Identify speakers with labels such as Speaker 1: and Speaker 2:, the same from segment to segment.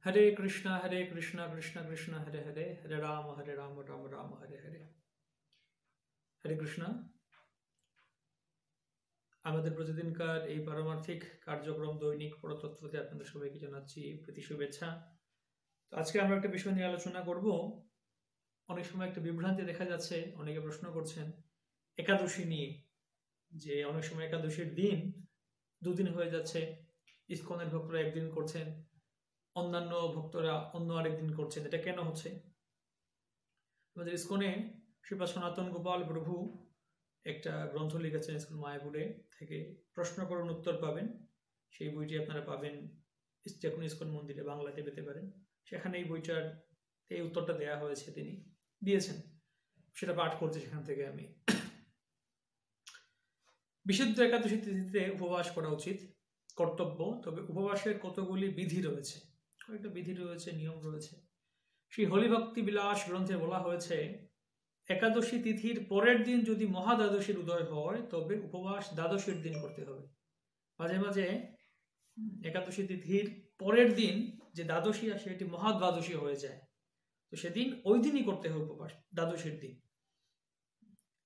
Speaker 1: हरे कृष्णा कृष्णा कृष्णा हरे हरे, हरे राम राम राम हरे हरे। हरे कृष्णा। আমাদের প্রতিদিনকার এই পারমার্থিক কার্যক্রম দৈনিক পরতত্ত্বতে আপনাদের সবাইকে জানাচ্ছি প্রীতি শুভেচ্ছা। তো আজকে আমরা একটা বিষয় নিয়ে আলোচনা করব। অনেক সময় একটা বিভ্রান্তি দেখা যাচ্ছে, অনেকে প্রশ্ন করছেন একাদশী নিয়ে, যে অনেক সময় একাদশীর দিন দুদিন হয়ে যাচ্ছে, ইসকনের ভক্তরা একদিন করছেন, অন্যান্য ভক্তরা অন্য আরেকদিন করছেন, এটা কেন হচ্ছে? আমাদের ইসকনে শ্রীপাদ সনাতন গোপাল প্রভু একটা গ্রন্থ লিখেছেন ইসকন মায়াপুরে থেকে, প্রশ্ন করুন উত্তর পাবেন। সেই বইটি আপনারা পাবেন যে কোনো ইসকন মন্দিরে, বাংলাতে পেতে পারেন। সেখানে এই বইটার এই উত্তরটা দেয়া হয়েছে, তিনি দিয়েছেন, সেটা পাঠ করছি সেখান থেকে আমি। বিশুদ্ধ একাদশী তিথিতে উপবাস করা উচিত, কর্তব্য। তবে উপবাসের কতগুলি বিধি রয়েছে, কয়েকটা বিধি রয়েছে, নিয়ম রয়েছে। শ্রী হরিভক্তি বিলাস গ্রন্থে বলা হয়েছে, একাদশী তিথির পরের দিন যদি মহাদ্বাদশীর উদয় হয় তবে উপবাস দ্বাদশীর দিন করতে হবে। মাঝে মাঝে একাদশী তিথির পরের দিন যে দ্বাদশী আসে এটি মহাদ্বাদশী হয়ে যায়, তো সেদিন ওই দিনই করতে হবে উপবাস, দ্বাদশীর দিন।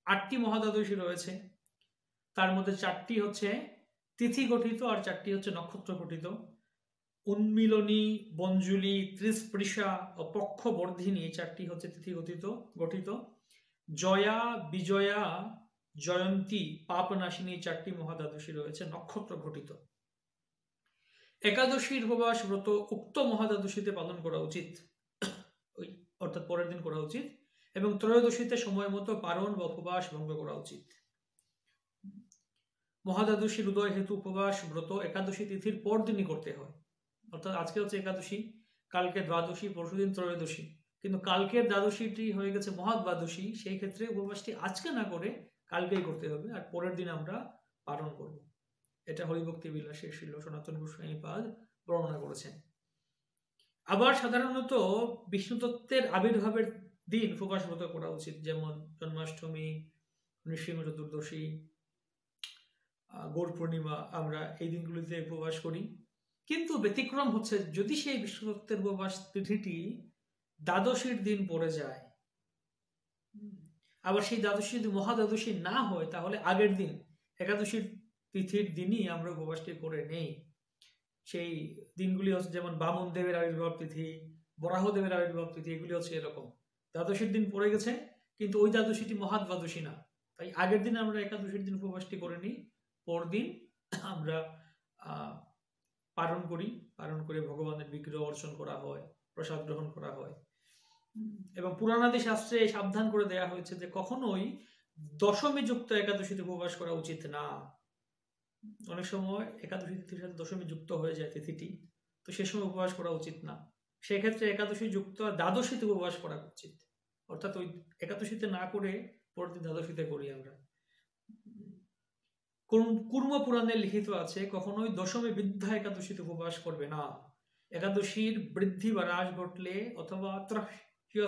Speaker 1: 8টি মহাদ্বাদশী রয়েছে, তার মধ্যে 4টি হচ্ছে তিথি গঠিত আর 4টি হচ্ছে নক্ষত্র গঠিত। উন্মিলনী, বঞ্জুলি, ত্রিস্পৃশা ও পক্ষবর্ধিনী, 4টি হচ্ছে তিথি গঠিত। জয়া, বিজয়া, জয়ন্তী, পাপনাশিনী, 4টি মহাদ্বাদশী রয়েছে নক্ষত্র ঘটিত। একাদশীর উপবাস ব্রত উক্ত মহাদ্বাদশীতে পালন করা উচিত, অর্থাৎ পরের দিন করা উচিত, এবং ত্রয়োদশীতে সময় মতো পারণ বা উপবাস ভঙ্গ করা উচিত। মহাদ্বাদশীর উদয় হেতু উপবাস ব্রত একাদশী তিথির পর দিনই করতে হয়, অর্থাৎ আজকে হচ্ছে একাদশী, কালকে দ্বাদশী, পরশুদিন ত্রয়োদশী, কিন্তু কালকের দ্বাদশীটি হয়ে গেছে মহাদ্বাদশী, সেই ক্ষেত্রে উপবাসটি আজকে না করে কালকেই করতে হবে, আর পরের দিন আমরা পালন করব। এটা হরিভক্তি বিলাসে শ্রীল সনাতন গোস্বামী পাদ বর্ণনা করেছেন। আবার সাধারণত বিষ্ণু তত্ত্বের আবির্ভাবের দিন উপবাস ব্রত করা উচিত, যেমন জন্মাষ্টমী, নৃসিংহ চতুর্দশী, গৌর পূর্ণিমা, আমরা এই দিনগুলিতে উপবাস করি। কিন্তু ব্যতিক্রম হচ্ছে যদি সেই বিষ্ণুতত্ত্বের উপবাস তিথিটি দ্বাদশীর দিন পড়ে যায়, আবার সেই দ্বাদশী যদি মহাদ্বাদশী না হয়, তাহলে আগের দিন একাদশীর তিথির দিনই আমরা উপবাসটি করে নেই। সেই দিনগুলি হচ্ছে যেমন বামন দেবের আবির্ভাব তিথি, বরাহদেবের আবির্ভাব তিথি, এগুলি হচ্ছে এরকম দ্বাদশীর দিন পড়ে গেছে, কিন্তু ওই দ্বাদশীটি মহাদ্বাদশী না, তাই আগের দিন আমরা একাদশীর দিন উপবাসটি করে নিই, পরদিন আমরা পালন করে ভগবানের বিগ্রহ অর্চন করা হয়, প্রসাদ গ্রহণ করা হয়। এবং পুরাণাদি শাস্ত্রে সাবধান করে দেয়া হয়েছে যে কখনোই দশমী যুক্ত একাদশীতে উপবাস করা উচিত না। অনেক সময় একাদশী তিথির সাথে দশমী যুক্ত হয়ে যায় তিথিটি, তো সে সময় উপবাস করা উচিত না। সেক্ষেত্রে একাদশী যুক্ত দ্বাদশীতে উপবাস করা উচিত, অর্থাৎ ওই একাদশীতে না করে পরের দিন দ্বাদশীতে করি আমরা। কুর্ম পুরাণে লিখিত আছে, কখনোই দশমী বৃদ্ধা একাদশীতে উপবাস করবে না। একাদশীর বৃদ্ধি বা হ্রাস ঘটলে অথবা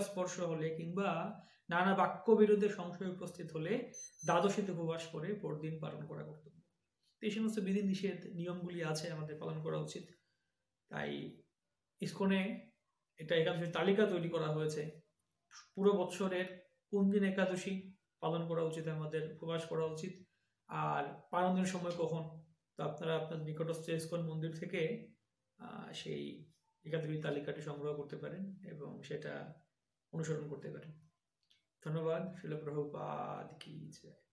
Speaker 1: স্পর্শ হলে কিংবা নানা বাক্য বিরোধে সংশয় উপস্থিত হলে দ্বাদশীতে উপবাস করে পরদিন পালন করা কর্তব্য। এই সমস্ত বিধি নিষেধ নিয়মগুলি আছে, আমাদের পালন করা উচিত। তাই ইসকনে এটা একাদশীর তালিকা তৈরি করা হয়েছে, পুরো বৎসরের কোন দিন একাদশী পালন করা উচিত, আমাদের উপবাস করা উচিত, আর পালনের সময় কখন। তো আপনারা আপনার নিকটস্থ ইসকন মন্দির থেকে সেই একাদশী তালিকাটি সংগ্রহ করতে পারেন এবং সেটা অনুসরণ করতে পারেন। ধন্যবাদ। শিল প্রভুপাদ কি জয়।